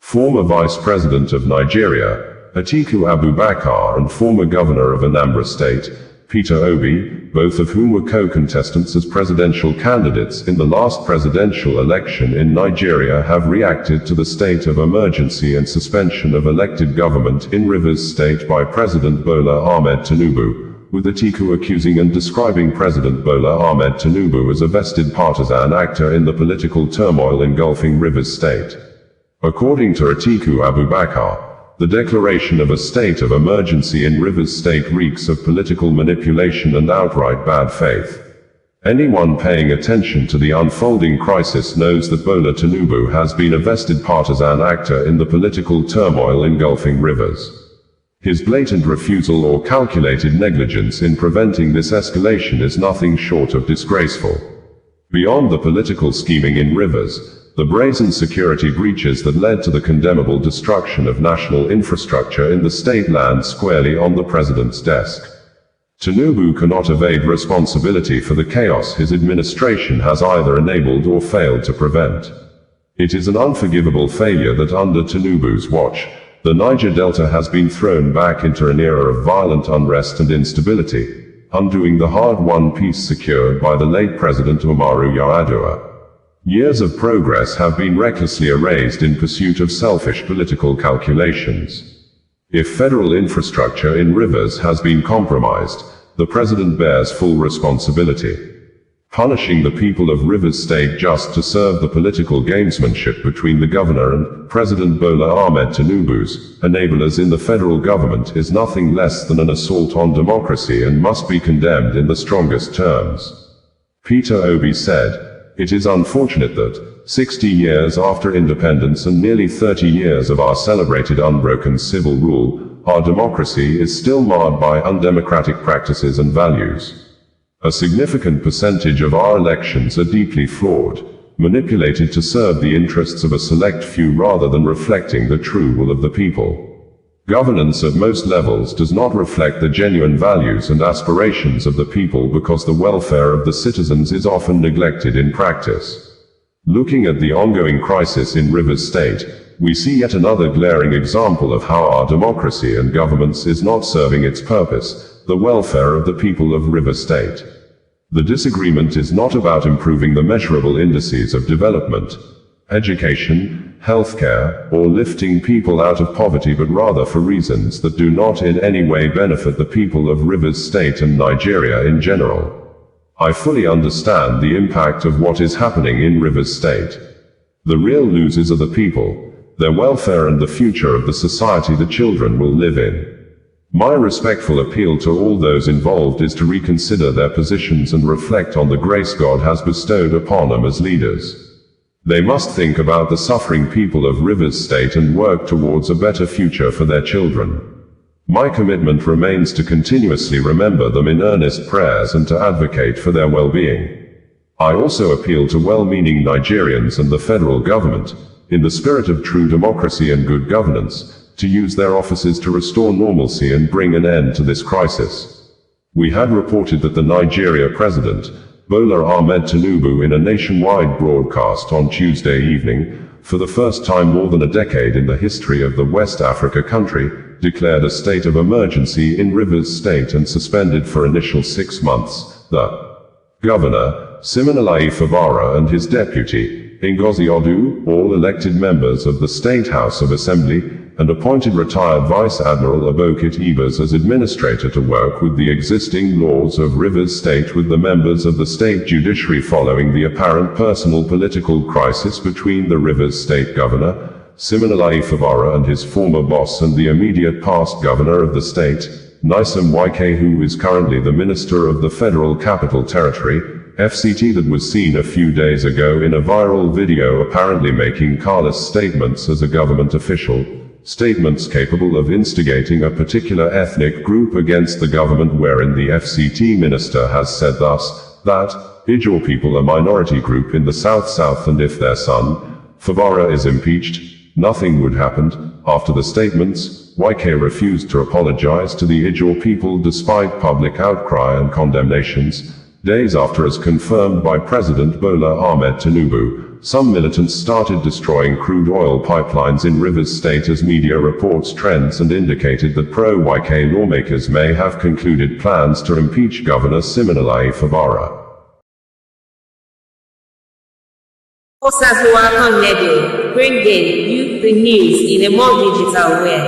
Former Vice President of Nigeria, Atiku Abubakar, and former Governor of Anambra State, Peter Obi, both of whom were co-contestants as presidential candidates in the last presidential election in Nigeria, have reacted to the state of emergency and suspension of elected government in Rivers State by President Bola Ahmed Tinubu, with Atiku accusing and describing President Bola Ahmed Tinubu as a vested partisan actor in the political turmoil engulfing Rivers State. According to Atiku Abubakar, the declaration of a state of emergency in Rivers State reeks of political manipulation and outright bad faith. Anyone paying attention to the unfolding crisis knows that Bola Tinubu has been a vested partisan actor in the political turmoil engulfing Rivers. His blatant refusal or calculated negligence in preventing this escalation is nothing short of disgraceful. Beyond the political scheming in Rivers, the brazen security breaches that led to the condemnable destruction of national infrastructure in the state land squarely on the president's desk. Tinubu cannot evade responsibility for the chaos his administration has either enabled or failed to prevent. It is an unforgivable failure that under Tinubu's watch, the Niger Delta has been thrown back into an era of violent unrest and instability, undoing the hard-won peace secured by the late President Umaru Yar'Adua. Years of progress have been recklessly erased in pursuit of selfish political calculations. If federal infrastructure in Rivers has been compromised, the president bears full responsibility. Punishing the people of Rivers State just to serve the political gamesmanship between the governor and President Bola Ahmed Tinubu's enablers in the federal government is nothing less than an assault on democracy and must be condemned in the strongest terms. Peter Obi said, "It is unfortunate that, 60 years after independence and nearly 30 years of our celebrated unbroken civil rule, our democracy is still marred by undemocratic practices and values. A significant percentage of our elections are deeply flawed, manipulated to serve the interests of a select few rather than reflecting the true will of the people. Governance at most levels does not reflect the genuine values and aspirations of the people because the welfare of the citizens is often neglected in practice." Looking at the ongoing crisis in Rivers State, we see yet another glaring example of how our democracy and governance is not serving its purpose, the welfare of the people of Rivers State. The disagreement is not about improving the measurable indices of development, education, healthcare, or lifting people out of poverty, but rather for reasons that do not in any way benefit the people of Rivers State and Nigeria in general. I fully understand the impact of what is happening in Rivers State. The real losers are the people, their welfare and the future of the society the children will live in. My respectful appeal to all those involved is to reconsider their positions and reflect on the grace God has bestowed upon them as leaders. They must think about the suffering people of Rivers State and work towards a better future for their children. My commitment remains to continuously remember them in earnest prayers and to advocate for their well-being. I also appeal to well-meaning Nigerians and the federal government, in the spirit of true democracy and good governance, to use their offices to restore normalcy and bring an end to this crisis. We had reported that the Nigeria president, Bola Ahmed Tinubu, in a nationwide broadcast on Tuesday evening, for the first time more than a decade in the history of the West Africa country, declared a state of emergency in Rivers State and suspended for initial 6 months the governor, Wike-Fubara, and his deputy, Ngozi Odu, all elected members of the State House of Assembly, and appointed retired Vice Admiral Abokit Ibas as administrator to work with the existing laws of Rivers State with the members of the state judiciary following the apparent personal political crisis between the Rivers State governor, Wike-Fubara, and his former boss and the immediate past governor of the state, Nyesom Wike, who is currently the Minister of the Federal Capital Territory, FCT, that was seen a few days ago in a viral video apparently making callous statements as a government official, statements capable of instigating a particular ethnic group against the government, wherein the FCT minister has said thus, that Ijaw people are minority group in the South and if their son, Fubara, is impeached, nothing would happen. After the statements, Wike refused to apologize to the Ijaw people despite public outcry and condemnations, days after, as confirmed by President Bola Ahmed Tinubu, some militants started destroying crude oil pipelines in Rivers State as media reports trends and indicated that pro-Wike lawmakers may have concluded plans to impeach Governor Wike-Fubara. Osazua Connedo, bringing you the news in a more digital way.